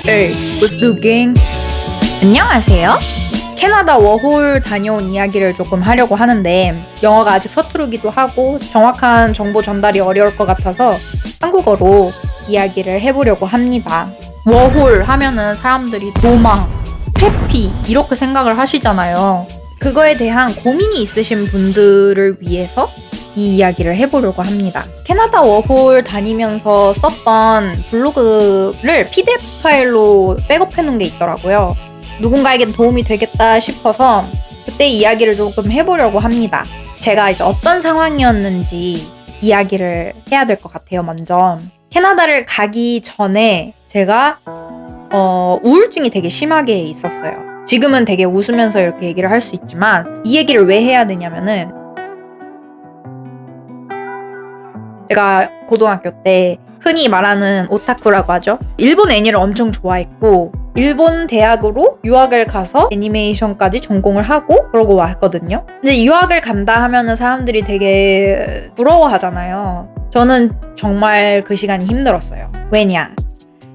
Hey, what's good, gang? 안녕하세요. 캐나다 워홀 다녀온 이야기를 조금 하려고 하는데 영어가 아직 서투르기도 하고 정확한 정보 전달이 어려울 것 같아서 한국어로 이야기를 해보려고 합니다. 워홀 하면은 사람들이 도망, 회피 이렇게 생각을 하시잖아요. 그거에 대한 고민이 있으신 분들을 위해서 이 이야기를 해보려고 합니다. 캐나다 워홀 다니면서 썼던 블로그를 PDF 파일로 백업해놓은 게 있더라고요. 누군가에게 도움이 되겠다 싶어서 그때 이야기를 조금 해보려고 합니다. 제가 이제 어떤 상황이었는지 이야기를 해야 될 것 같아요. 먼저 캐나다를 가기 전에 제가 우울증이 되게 심하게 있었어요. 지금은 되게 웃으면서 이렇게 얘기를 할 수 있지만 이 얘기를 왜 해야 되냐면은 제가 고등학교 때 흔히 말하는 오타쿠라고 하죠. 일본 애니를 엄청 좋아했고 일본 대학으로 유학을 가서 애니메이션까지 전공을 하고 그러고 왔거든요. 근데 유학을 간다 하면은 사람들이 되게 부러워하잖아요. 저는 정말 그 시간이 힘들었어요. 왜냐?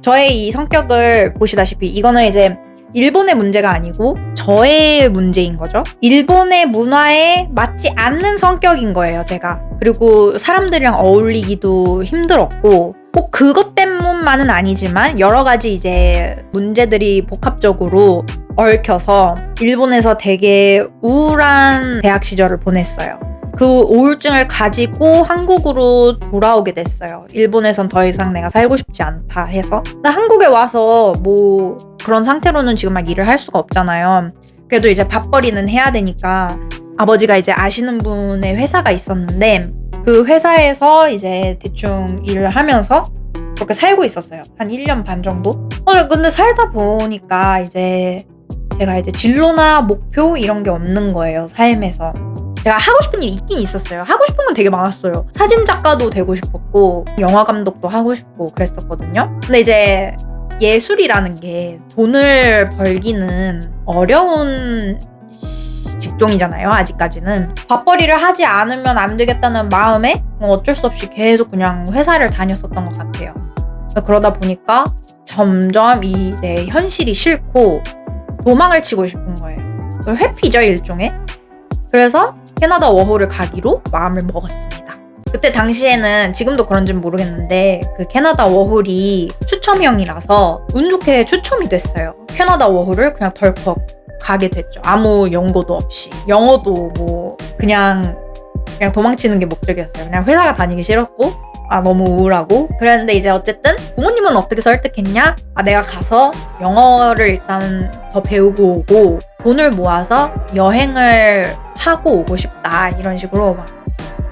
저의 이 성격을 보시다시피 이거는 이제 일본의 문제가 아니고 저의 문제인 거죠. 일본의 문화에 맞지 않는 성격인 거예요, 제가. 그리고 사람들이랑 어울리기도 힘들었고 꼭 그것 때문만은 아니지만 여러 가지 이제 문제들이 복합적으로 얽혀서 일본에서 되게 우울한 대학 시절을 보냈어요. 그 우울증을 가지고 한국으로 돌아오게 됐어요. 일본에선 더 이상 내가 살고 싶지 않다 해서. 근데 한국에 와서 뭐 그런 상태로는 지금 막 일을 할 수가 없잖아요. 그래도 이제 밥벌이는 해야 되니까 아버지가 이제 아시는 분의 회사가 있었는데 그 회사에서 이제 대충 일을 하면서 그렇게 살고 있었어요. 한 1년 반 정도? 근데 살다 보니까 이제 제가 이제 진로나 목표 이런 게 없는 거예요, 삶에서. 제가 하고 싶은 일이 있긴 있었어요. 하고 싶은 건 되게 많았어요. 사진 작가도 되고 싶었고 영화 감독도 하고 싶고 그랬었거든요. 근데 이제 예술이라는 게 돈을 벌기는 어려운 직종이잖아요, 아직까지는. 밥벌이를 하지 않으면 안 되겠다는 마음에 어쩔 수 없이 계속 그냥 회사를 다녔었던 것 같아요. 그러다 보니까 점점 이 내 현실이 싫고 도망을 치고 싶은 거예요. 회피죠, 일종의. 그래서 캐나다 워홀을 가기로 마음을 먹었습니다. 그때 당시에는 지금도 그런지는 모르겠는데 그 캐나다 워홀이 추첨형이라서 운 좋게 추첨이 됐어요. 캐나다 워홀을 그냥 덜컥 가게 됐죠. 아무 연고도 없이. 영어도 뭐 그냥 도망치는 게 목적이었어요. 그냥 회사가 다니기 싫었고 너무 우울하고 그랬는데 이제 어쨌든 부모님은 어떻게 설득했냐? 내가 가서 영어를 일단 더 배우고 오고 돈을 모아서 여행을 하고 오고 싶다 이런 식으로 막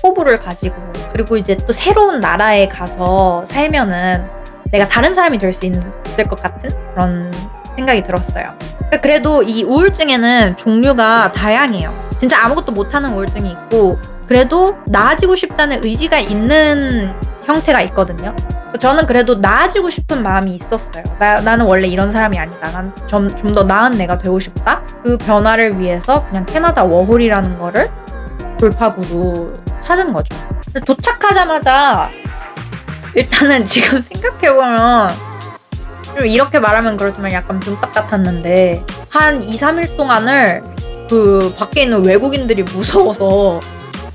포부를 가지고 그리고 이제 또 새로운 나라에 가서 살면은 내가 다른 사람이 될 수 있을 것 같은 그런 생각이 들었어요. 그래도 이 우울증에는 종류가 다양해요. 진짜 아무것도 못하는 우울증이 있고 그래도 나아지고 싶다는 의지가 있는 형태가 있거든요. 저는 그래도 나아지고 싶은 마음이 있었어요. 나는 원래 이런 사람이 아니다. 난 좀 더 나은 내가 되고 싶다. 그 변화를 위해서 그냥 캐나다 워홀이라는 거를 돌파구로 찾은 거죠. 근데 도착하자마자 일단은 지금 생각해보면 좀 이렇게 말하면 그렇지만 약간 dum딱 같았는데 한 2-3일 동안을 그 밖에 있는 외국인들이 무서워서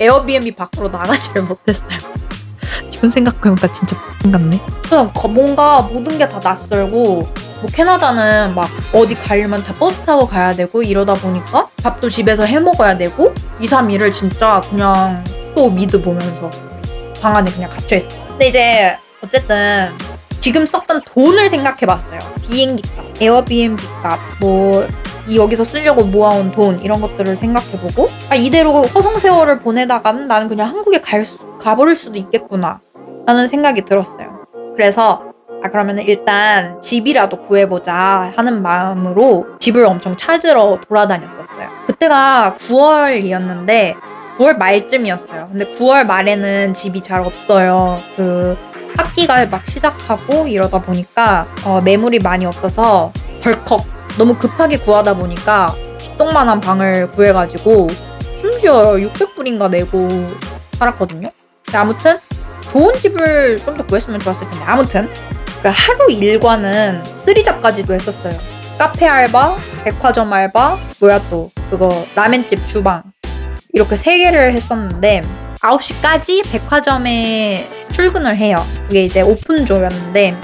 에어비앤비 밖으로 나가지를 못했어요. 지금 생각해보니까 진짜 같네. 그냥 뭔가 모든 게 다 낯설고 뭐 캐나다는 막 어디 가려면 다 버스 타고 가야 되고 이러다 보니까 밥도 집에서 해 먹어야 되고 2-3일을 진짜 그냥 또 미드 보면서 방 안에 그냥 갇혀있어요. 근데 이제 어쨌든 지금 썼던 돈을 생각해봤어요. 비행기 값, 에어비앤비 값, 뭐 여기서 쓰려고 모아온 돈 이런 것들을 생각해보고 이대로 허송세월을 보내다가는 나는 그냥 한국에 가버릴 수도 있겠구나 라는 생각이 들었어요. 그래서 그러면 일단 집이라도 구해보자 하는 마음으로 집을 엄청 찾으러 돌아다녔었어요. 그때가 9월이었는데 9월 말쯤이었어요. 근데 9월 말에는 집이 잘 없어요. 그 학기가 막 시작하고 이러다 보니까 매물이 많이 없어서 덜컥 너무 급하게 구하다 보니까 쥐똥만한 방을 구해가지고 심지어 600불인가 내고 살았거든요. 근데 아무튼 좋은 집을 좀 더 구했으면 좋았을 텐데 아무튼 그 하루 일과는 쓰리잡까지도 했었어요. 카페 알바, 백화점 알바, 뭐야 또 그거 라멘집 주방 이렇게 3개를 했었는데 9시까지 백화점에 출근을 해요. 그게 이제 오픈조였는데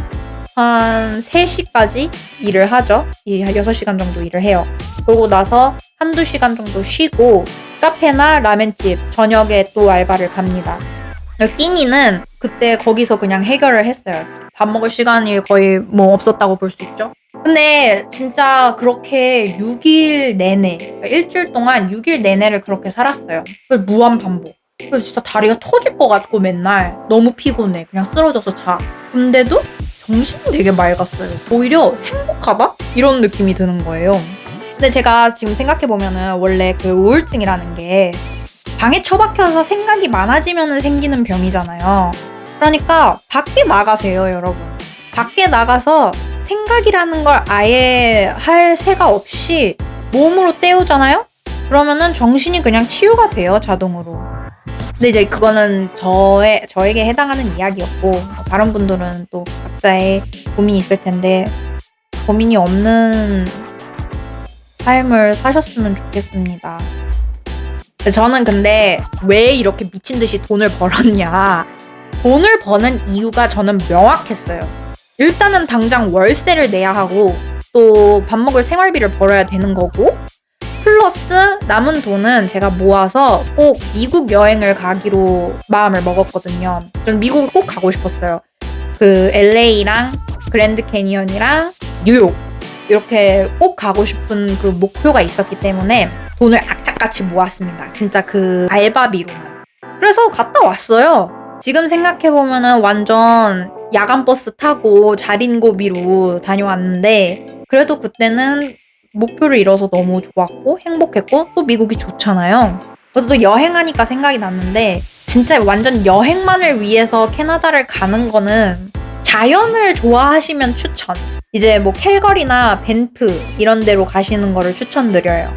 한 3시까지 일을 하죠. 한 6시간 정도 일을 해요. 그러고 나서 한두 시간 정도 쉬고 카페나 라멘집 저녁에 또 알바를 갑니다. 끼니는 그때 거기서 그냥 해결을 했어요. 밥 먹을 시간이 거의 뭐 없었다고 볼 수 있죠. 근데 진짜 그렇게 6일 내내, 그러니까 일주일 동안 6일 내내를 그렇게 살았어요. 그걸 무한 반복. 그래서 진짜 다리가 터질 것 같고 맨날 너무 피곤해. 그냥 쓰러져서 자. 근데도 정신이 되게 맑았어요. 오히려 행복하다? 이런 느낌이 드는 거예요. 근데 제가 지금 생각해보면은 원래 그 우울증이라는 게 방에 처박혀서 생각이 많아지면 생기는 병이잖아요. 그러니까 밖에 나가세요, 여러분. 밖에 나가서 생각이라는 걸 아예 할 새가 없이 몸으로 때우잖아요? 그러면은 정신이 그냥 치유가 돼요, 자동으로. 근데 이제 그거는 저에게 해당하는 이야기였고, 다른 분들은 또 각자의 고민이 있을 텐데, 고민이 없는 삶을 사셨으면 좋겠습니다. 저는 근데 왜 이렇게 미친 듯이 돈을 벌었냐. 돈을 버는 이유가 저는 명확했어요. 일단은 당장 월세를 내야 하고 또 밥 먹을 생활비를 벌어야 되는 거고 플러스 남은 돈은 제가 모아서 꼭 미국 여행을 가기로 마음을 먹었거든요. 전 미국을 꼭 가고 싶었어요. 그 LA랑 그랜드 캐니언이랑 뉴욕 이렇게 꼭 가고 싶은 그 목표가 있었기 때문에 돈을 악착같이 모았습니다. 진짜 그 알바비로만. 그래서 갔다 왔어요. 지금 생각해보면은 완전 야간버스 타고 자린고비로 다녀왔는데 그래도 그때는 목표를 이뤄서 너무 좋았고 행복했고 또 미국이 좋잖아요. 그래도 또 여행하니까 생각이 났는데 진짜 완전 여행만을 위해서 캐나다를 가는 거는 자연을 좋아하시면 추천. 이제 뭐 캘거리나 밴프 이런 데로 가시는 거를 추천드려요.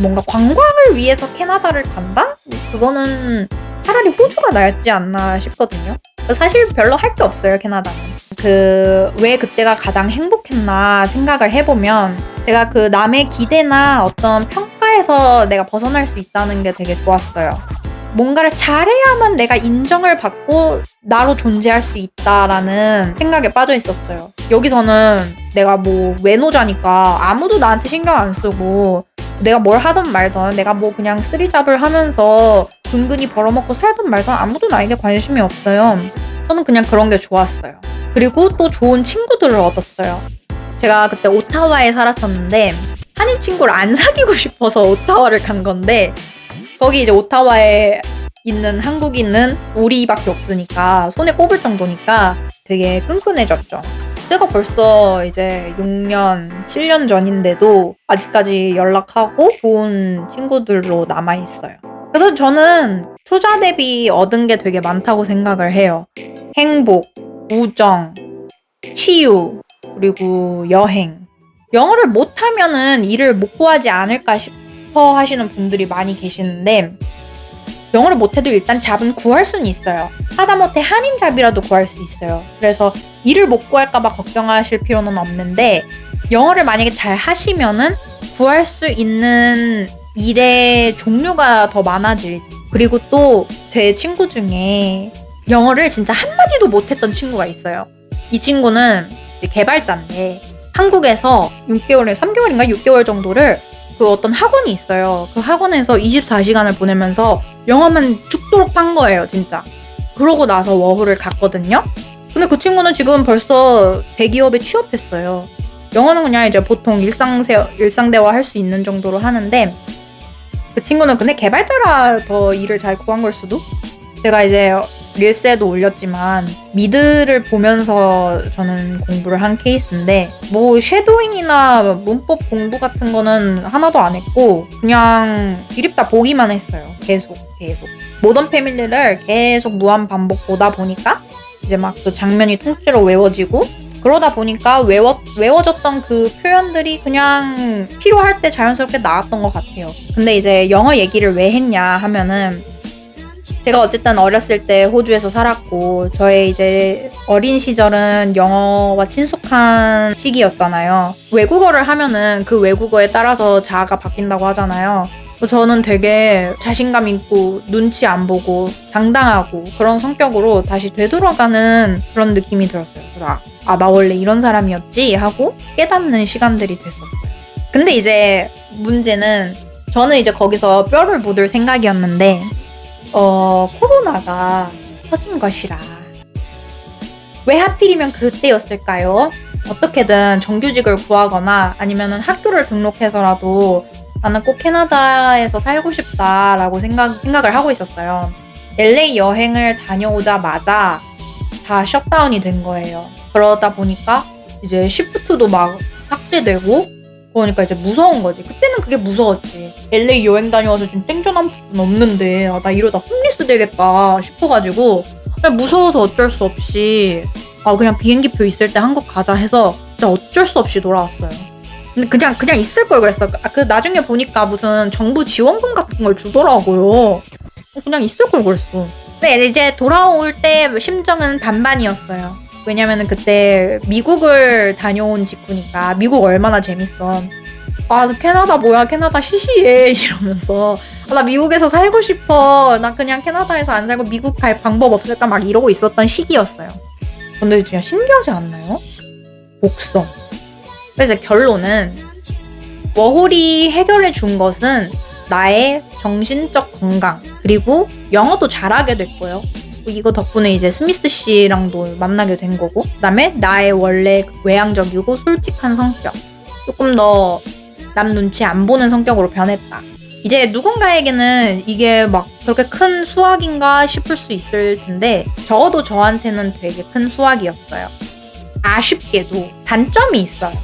뭔가 관광을 위해서 캐나다를 간다? 그거는 차라리 호주가 낫지 않나 싶거든요. 사실 별로 할 게 없어요, 캐나다는. 왜 그때가 가장 행복했나 생각을 해보면 제가 그 남의 기대나 어떤 평가에서 내가 벗어날 수 있다는 게 되게 좋았어요. 뭔가를 잘해야만 내가 인정을 받고 나로 존재할 수 있다라는 생각에 빠져 있었어요. 여기서는 내가 뭐 외노자니까 아무도 나한테 신경 안 쓰고 내가 뭘 하든 말든 내가 뭐 그냥 쓰리잡을 하면서 근근히 벌어먹고 살든 말든 아무도 나에게 관심이 없어요. 저는 그냥 그런 게 좋았어요. 그리고 또 좋은 친구들을 얻었어요. 제가 그때 오타와에 살았었는데 한인 친구를 안 사귀고 싶어서 오타와를 간 건데 거기 이제 오타와에 있는 한국인은 우리밖에 없으니까 손에 꼽을 정도니까 되게 끈끈해졌죠. 그때가 벌써 이제 6년, 7년 전인데도 아직까지 연락하고 좋은 친구들로 남아있어요. 그래서 저는 투자 대비 얻은 게 되게 많다고 생각을 해요. 행복, 우정, 치유, 그리고 여행. 영어를 못하면은 일을 못 구하지 않을까 싶어 하시는 분들이 많이 계시는데 영어를 못해도 일단 잡은 구할 수는 있어요. 하다못해 한인 잡이라도 구할 수 있어요. 그래서 일을 못 구할까봐 걱정하실 필요는 없는데 영어를 만약에 잘 하시면은 구할 수 있는 일의 종류가 더 많아질. 그리고 또 제 친구 중에 영어를 진짜 한마디도 못했던 친구가 있어요. 이 친구는 이제 개발자인데 한국에서 6개월에 3개월인가 6개월 정도를 그 어떤 학원이 있어요. 그 학원에서 24시간을 보내면서 영어만 죽도록 판 거예요, 진짜. 그러고 나서 워홀을 갔거든요. 근데 그 친구는 지금 벌써 대기업에 취업했어요. 영어는 그냥 이제 보통 일상대화 할 수 있는 정도로 하는데 그 친구는 근데 개발자라 더 일을 잘 구한 걸 수도? 제가 이제 릴스에도 올렸지만 미드를 보면서 저는 공부를 한 케이스인데 뭐 쉐도잉이나 문법 공부 같은 거는 하나도 안 했고 그냥 기립다 보기만 했어요. 계속 모던 패밀리를 계속 무한 반복 보다 보니까 이제 막 그 장면이 통째로 외워지고 그러다 보니까 외워졌던 그 표현들이 그냥 필요할 때 자연스럽게 나왔던 것 같아요. 근데 이제 영어 얘기를 왜 했냐 하면은 제가 어쨌든 어렸을 때 호주에서 살았고 저의 이제 어린 시절은 영어와 친숙한 시기였잖아요. 외국어를 하면은 그 외국어에 따라서 자아가 바뀐다고 하잖아요. 저는 되게 자신감 있고 눈치 안 보고 당당하고 그런 성격으로 다시 되돌아가는 그런 느낌이 들었어요. 그래서 나 원래 이런 사람이었지 하고 깨닫는 시간들이 됐었어요. 근데 이제 문제는 저는 이제 거기서 뼈를 묻을 생각이었는데 코로나가 터진 것이라. 왜 하필이면 그때였을까요? 어떻게든 정규직을 구하거나 아니면은 학교를 등록해서라도 나는 꼭 캐나다에서 살고 싶다라고 생각을 하고 있었어요. LA 여행을 다녀오자마자 다 셧다운이 된 거예요. 그러다 보니까 이제 시프트도 막 삭제되고 그러니까 이제 무서운 거지. 그때는 그게 무서웠지. LA 여행 다녀와서 지금 땡전 한 푼 없는데 나 이러다 홈리스 되겠다 싶어가지고 그냥 무서워서 어쩔 수 없이 그냥 비행기표 있을 때 한국 가자 해서 진짜 어쩔 수 없이 돌아왔어요. 근데 그냥 있을 걸 그랬어. 그 나중에 보니까 무슨 정부 지원금 같은 걸 주더라고요. 그냥 있을 걸 그랬어. 근데 이제 돌아올 때 심정은 반반이었어요. 왜냐면은 그때 미국을 다녀온 직후니까 미국 얼마나 재밌어. 캐나다 뭐야, 캐나다 시시해 이러면서 나 미국에서 살고 싶어. 나 그냥 캐나다에서 안 살고 미국 갈 방법 없을까 막 이러고 있었던 시기였어요. 근데 진짜 신기하지 않나요? 복성. 그래서 결론은 워홀이 해결해 준 것은 나의 정신적 건강 그리고 영어도 잘하게 됐고요. 이거 덕분에 이제 스미스 씨랑도 만나게 된 거고 그다음에 나의 원래 외향적이고 솔직한 성격 조금 더 남 눈치 안 보는 성격으로 변했다. 이제 누군가에게는 이게 막 그렇게 큰 수확인가 싶을 수 있을 텐데 적어도 저한테는 되게 큰 수확이었어요. 아쉽게도 단점이 있어요.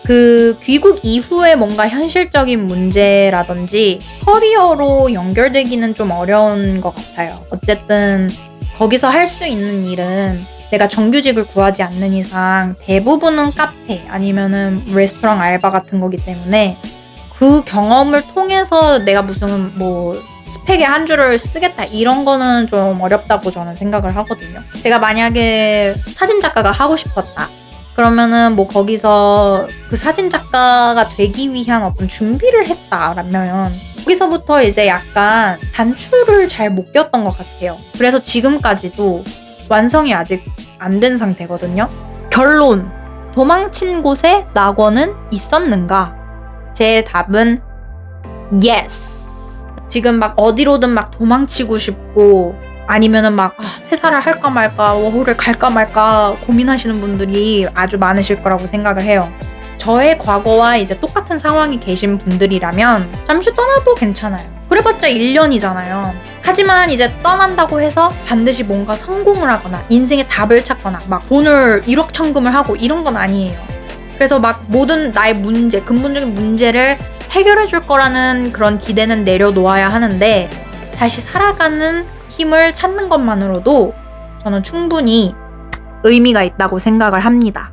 그 귀국 이후에 뭔가 현실적인 문제라든지 커리어로 연결되기는 좀 어려운 것 같아요. 어쨌든 거기서 할 수 있는 일은 내가 정규직을 구하지 않는 이상 대부분은 카페 아니면은 레스토랑 알바 같은 거기 때문에 그 경험을 통해서 내가 무슨 스펙의 한 줄을 쓰겠다 이런 거는 좀 어렵다고 저는 생각을 하거든요. 제가 만약에 사진작가가 하고 싶었다. 그러면은 거기서 그 사진작가가 되기 위한 어떤 준비를 했다라면 거기서부터 이제 약간 단추를 잘 못 꼈던 것 같아요. 그래서 지금까지도 완성이 아직 안 된 상태거든요. 결론. 도망친 곳에 낙원은 있었는가? 제 답은 yes. 지금 막 어디로든 막 도망치고 싶고 아니면은 막 퇴사를 할까 말까 워홀을 갈까 말까 고민하시는 분들이 아주 많으실 거라고 생각을 해요. 저의 과거와 이제 똑같은 상황이 계신 분들이라면 잠시 떠나도 괜찮아요. 그래봤자 1년이잖아요. 하지만 이제 떠난다고 해서 반드시 뭔가 성공을 하거나 인생의 답을 찾거나 막 돈을 1억 천금을 하고 이런 건 아니에요. 그래서 막 모든 나의 문제, 근본적인 문제를 해결해 줄 거라는 그런 기대는 내려놓아야 하는데 다시 살아가는 힘을 찾는 것만으로도 저는 충분히 의미가 있다고 생각을 합니다.